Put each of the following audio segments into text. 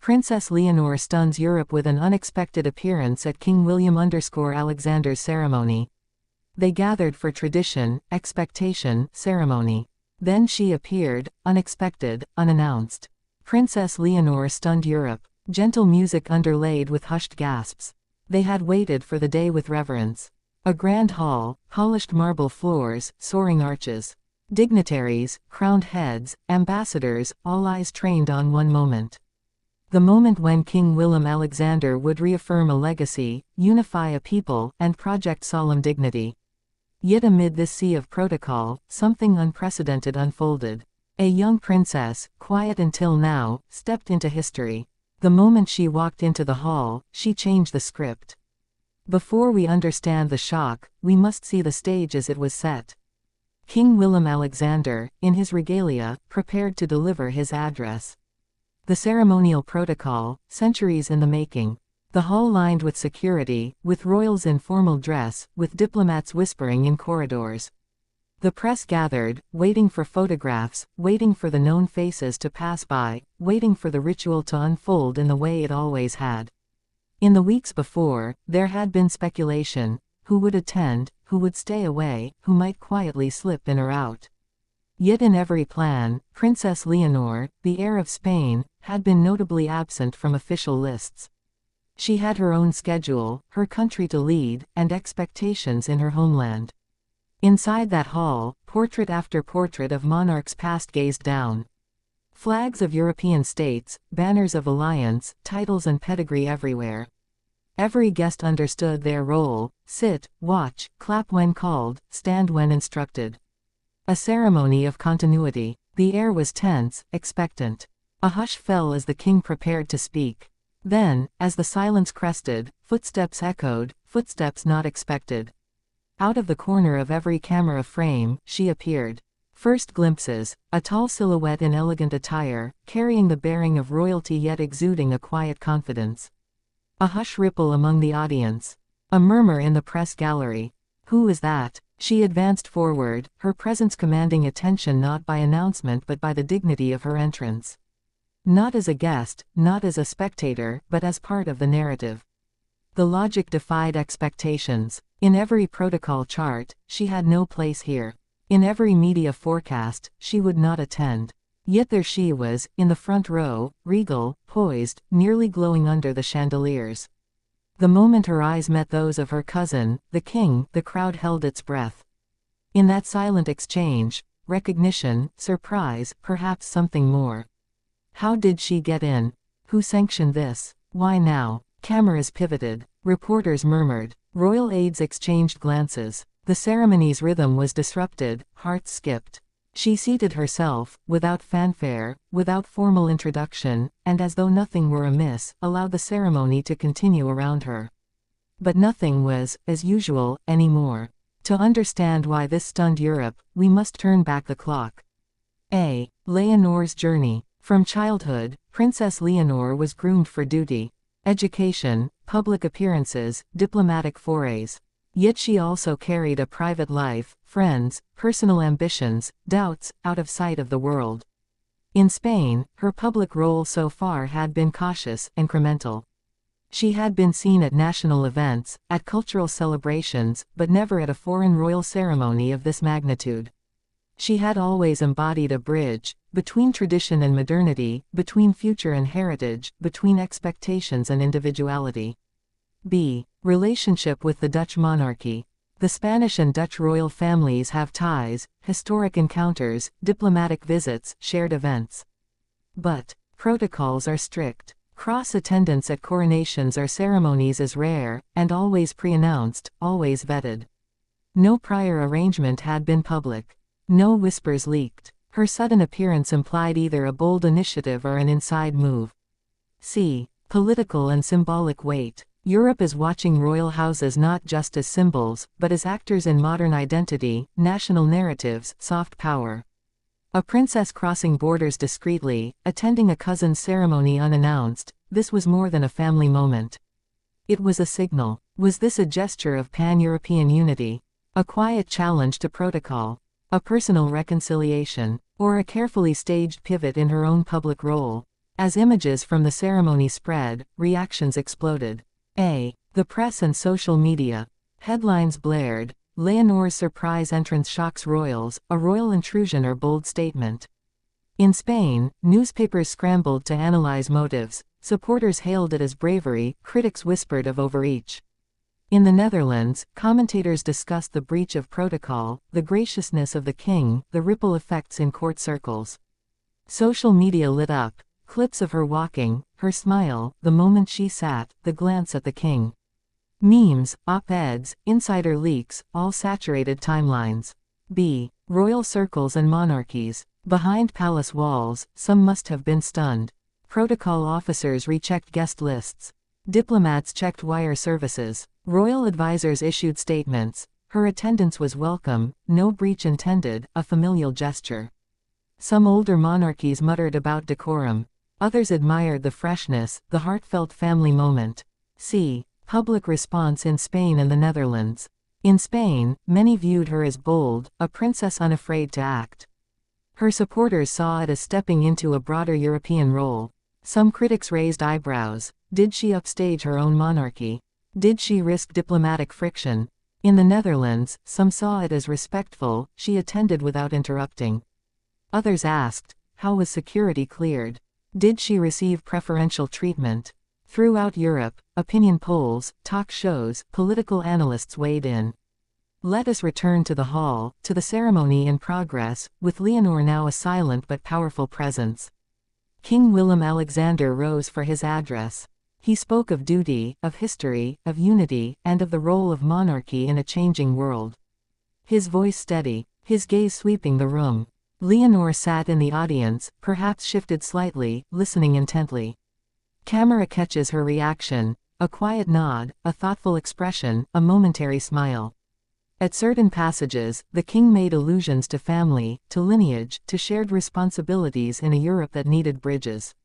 Princess Leonor stuns Europe with an unexpected appearance at King William_Alexander's ceremony. They gathered for tradition, expectation, ceremony. Then she appeared, unexpected, unannounced. Princess Leonor stunned Europe. Gentle music underlaid with hushed gasps. They had waited for the day with reverence. A grand hall, polished marble floors, soaring arches. Dignitaries, crowned heads, ambassadors, all eyes trained on one moment. The moment when King Willem Alexander would reaffirm a legacy, unify a people, and project solemn dignity. Yet amid this sea of protocol, something unprecedented unfolded. A young princess, quiet until now, stepped into history. The moment she walked into the hall, she changed the script. Before we understand the shock, we must see the stage as it was set. King Willem Alexander, in his regalia, prepared to deliver his address. The ceremonial protocol, centuries in the making. The hall lined with security, with royals in formal dress, with diplomats whispering in corridors. The press gathered, waiting for photographs, waiting for the known faces to pass by, waiting for the ritual to unfold in the way it always had. In the weeks before, there had been speculation: who would attend, who would stay away, who might quietly slip in or out. Yet in every plan, Princess Leonor, the heir of Spain, had been notably absent from official lists. She had her own schedule, her country to lead, and expectations in her homeland. Inside that hall, portrait after portrait of monarchs past gazed down. Flags of European states, banners of alliance, titles and pedigree everywhere. Every guest understood their role: sit, watch, clap when called, stand when instructed. A ceremony of continuity. The air was tense, expectant. A hush fell as the king prepared to speak. Then, as the silence crested, footsteps echoed, footsteps not expected. Out of the corner of every camera frame, she appeared. First glimpses: a tall silhouette in elegant attire, carrying the bearing of royalty yet exuding a quiet confidence. A hush ripple among the audience. A murmur in the press gallery. "Who is that?" She advanced forward, her presence commanding attention not by announcement but by the dignity of her entrance. Not as a guest, not as a spectator, but as part of the narrative. The logic defied expectations. In every protocol chart, she had no place here. In every media forecast, she would not attend. Yet there she was, in the front row, regal, poised, nearly glowing under the chandeliers. The moment her eyes met those of her cousin, the king, the crowd held its breath. In that silent exchange, recognition, surprise, perhaps something more. How did she get in? Who sanctioned this? Why now? Cameras pivoted. Reporters murmured. Royal aides exchanged glances. The ceremony's rhythm was disrupted, hearts skipped. She seated herself, without fanfare, without formal introduction, and as though nothing were amiss, allowed the ceremony to continue around her. But nothing was, as usual, anymore. To understand why this stunned Europe, we must turn back the clock. A. Leonor's journey. From childhood, Princess Leonor was groomed for duty. Education, public appearances, diplomatic forays. Yet she also carried a private life, friends, personal ambitions, doubts, out of sight of the world. In Spain, her public role so far had been cautious, incremental. She had been seen at national events, at cultural celebrations, but never at a foreign royal ceremony of this magnitude. She had always embodied a bridge, between tradition and modernity, between future and heritage, between expectations and individuality. B. Relationship with the Dutch monarchy. The Spanish and Dutch royal families have ties, historic encounters, diplomatic visits, shared events. But protocols are strict. Cross-attendance at coronations or ceremonies is rare, and always pre-announced, always vetted. No prior arrangement had been public. No whispers leaked. Her sudden appearance implied either a bold initiative or an inside move. C. Political and symbolic weight. Europe is watching royal houses not just as symbols, but as actors in modern identity, national narratives, soft power. A princess crossing borders discreetly, attending a cousin's ceremony unannounced, this was more than a family moment. It was a signal. Was this a gesture of pan-European unity? A quiet challenge to protocol? A personal reconciliation? Or a carefully staged pivot in her own public role? As images from the ceremony spread, reactions exploded. The press and social media. Headlines blared, "Leonor's surprise entrance shocks royals, a royal intrusion or bold statement." In Spain, newspapers scrambled to analyze motives. Supporters hailed it as bravery, critics whispered of overreach. In the Netherlands, commentators discussed the breach of protocol, the graciousness of the king, the ripple effects in court circles. Social media lit up. Clips of her walking, her smile, the moment she sat, the glance at the king. Memes, op-eds, insider leaks, all saturated timelines. Royal circles and monarchies. Behind palace walls, some must have been stunned. Protocol officers rechecked guest lists. Diplomats checked wire services. Royal advisors issued statements. Her attendance was welcome, no breach intended, a familial gesture. Some older monarchies muttered about decorum. Others admired the freshness, the heartfelt family moment. Public response in Spain and the Netherlands. In Spain, many viewed her as bold, a princess unafraid to act. Her supporters saw it as stepping into a broader European role. Some critics raised eyebrows. Did she upstage her own monarchy? Did she risk diplomatic friction? In the Netherlands, some saw it as respectful, she attended without interrupting. Others asked, how was security cleared? Did she receive preferential treatment? Throughout Europe, opinion polls, talk shows, political analysts weighed in. Let us return to the hall, to the ceremony in progress, with Leonor now a silent but powerful presence. King Willem Alexander rose for his address. He spoke of duty, of history, of unity, and of the role of monarchy in a changing world. His voice steady, his gaze sweeping the room. Leonor sat in the audience, perhaps shifted slightly, listening intently. Camera catches her reaction, a quiet nod, a thoughtful expression, a momentary smile. At certain passages, the king made allusions to family, to lineage, to shared responsibilities in a Europe that needed bridges.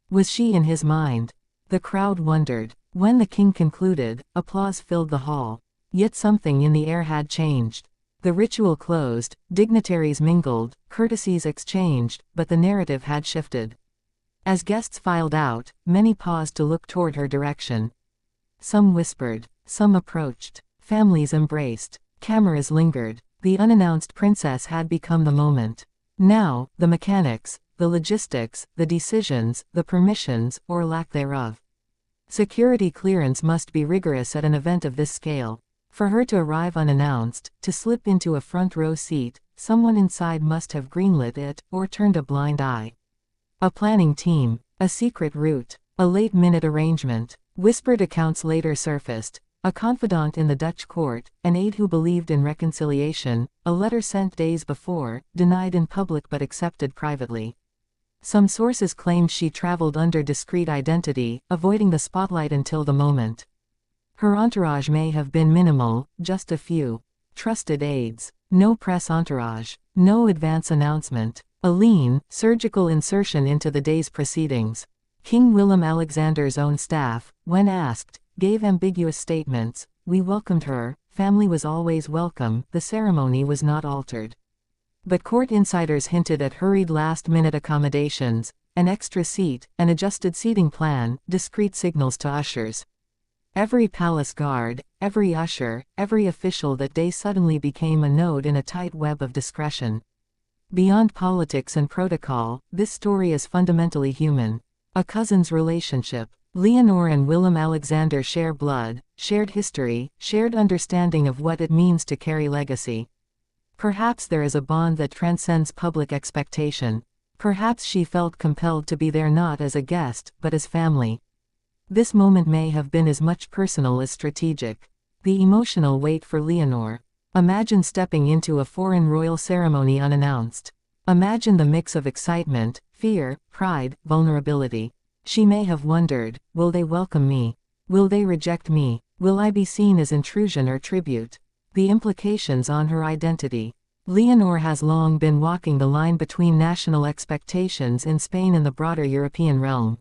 Was she in his mind? The crowd wondered. When the king concluded, applause filled the hall. Yet something in the air had changed. The ritual closed, dignitaries mingled, courtesies exchanged, but the narrative had shifted. As guests filed out, many paused to look toward her direction. Some whispered, some approached, families embraced, cameras lingered. The unannounced princess had become the moment. Now, the mechanics, the logistics, the decisions, the permissions, or lack thereof. Security clearance must be rigorous at an event of this scale. For her to arrive unannounced, to slip into a front row seat, someone inside must have greenlit it, or turned a blind eye. A planning team, a secret route, a late-minute arrangement. Whispered accounts later surfaced. A confidant in the Dutch court, an aide who believed in reconciliation, a letter sent days before, denied in public but accepted privately. Some sources claimed she traveled under discreet identity, avoiding the spotlight until the moment. Her entourage may have been minimal, just a few trusted aides. No press entourage. No advance announcement. A lean, surgical insertion into the day's proceedings. King Willem Alexander's own staff, when asked, gave ambiguous statements. We welcomed her, family was always welcome, the ceremony was not altered. But court insiders hinted at hurried last-minute accommodations, an extra seat, an adjusted seating plan, discreet signals to ushers. Every palace guard, every usher, every official that day suddenly became a node in a tight web of discretion. Beyond politics and protocol, this story is fundamentally human. A cousin's relationship. Leonor and Willem Alexander share blood, shared history, shared understanding of what it means to carry legacy. Perhaps there is a bond that transcends public expectation. Perhaps she felt compelled to be there not as a guest, but as family. This moment may have been as much personal as strategic. The emotional weight for Leonor. Imagine stepping into a foreign royal ceremony unannounced. Imagine the mix of excitement, fear, pride, vulnerability. She may have wondered, will they welcome me? Will they reject me? Will I be seen as intrusion or tribute? The implications on her identity. Leonor has long been walking the line between national expectations in Spain and the broader European realm.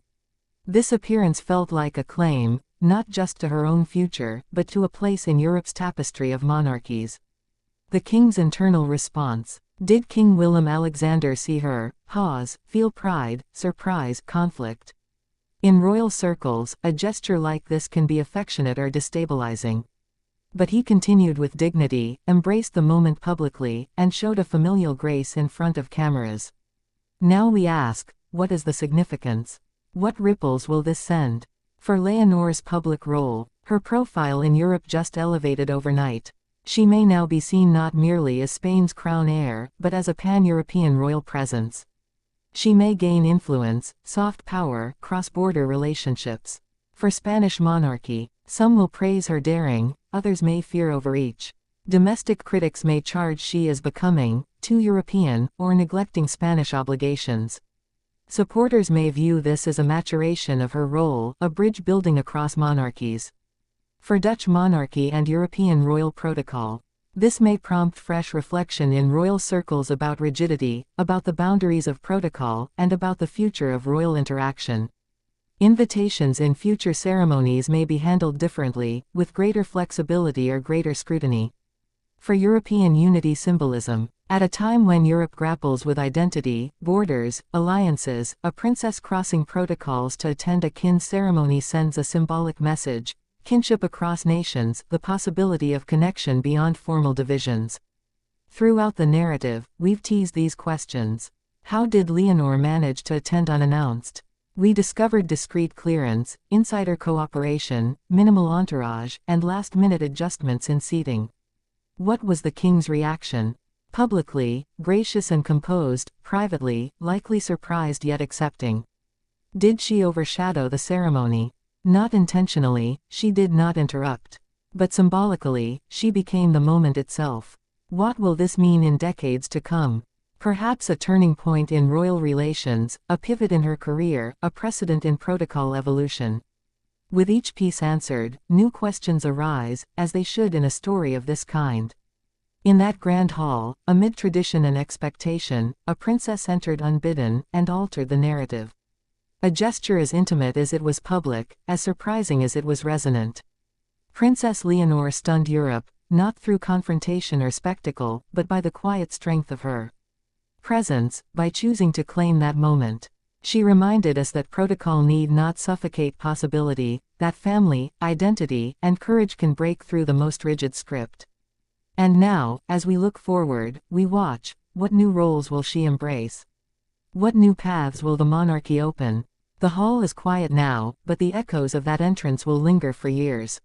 This appearance felt like a claim, not just to her own future, but to a place in Europe's tapestry of monarchies. The king's internal response. Did King Willem Alexander see her, pause, feel pride, surprise, conflict? In royal circles, a gesture like this can be affectionate or destabilizing. But he continued with dignity, embraced the moment publicly, and showed a familial grace in front of cameras. Now we ask, what is the significance? What ripples will this send? For Leonor's public role, her profile in Europe just elevated overnight. She may now be seen not merely as Spain's crown heir, but as a pan-European royal presence. She may gain influence, soft power, cross-border relationships. For Spanish monarchy, some will praise her daring, others may fear overreach. Domestic critics may charge she is becoming too European, or neglecting Spanish obligations. Supporters may view this as a maturation of her role, a bridge building across monarchies. For Dutch monarchy and European royal protocol, this may prompt fresh reflection in royal circles about rigidity, about the boundaries of protocol, and about the future of royal interaction. Invitations in future ceremonies may be handled differently, with greater flexibility or greater scrutiny. For European unity symbolism, at a time when Europe grapples with identity, borders, alliances, a princess crossing protocols to attend a kin ceremony sends a symbolic message: kinship across nations, the possibility of connection beyond formal divisions. Throughout the narrative, we've teased these questions. How did Leonor manage to attend unannounced? We discovered discreet clearance, insider cooperation, minimal entourage, and last-minute adjustments in seating. What was the king's reaction? Publicly, gracious and composed; privately, likely surprised yet accepting. Did she overshadow the ceremony? Not intentionally, she did not interrupt. But symbolically, she became the moment itself. What will this mean in decades to come? Perhaps a turning point in royal relations, a pivot in her career, a precedent in protocol evolution. With each piece answered, new questions arise, as they should in a story of this kind. In that grand hall, amid tradition and expectation, a princess entered unbidden, and altered the narrative. A gesture as intimate as it was public, as surprising as it was resonant. Princess Leonor stunned Europe, not through confrontation or spectacle, but by the quiet strength of her presence, by choosing to claim that moment. She reminded us that protocol need not suffocate possibility, that family, identity, and courage can break through the most rigid script. And now, as we look forward, we watch. What new roles will she embrace? What new paths will the monarchy open? The hall is quiet now, but the echoes of that entrance will linger for years.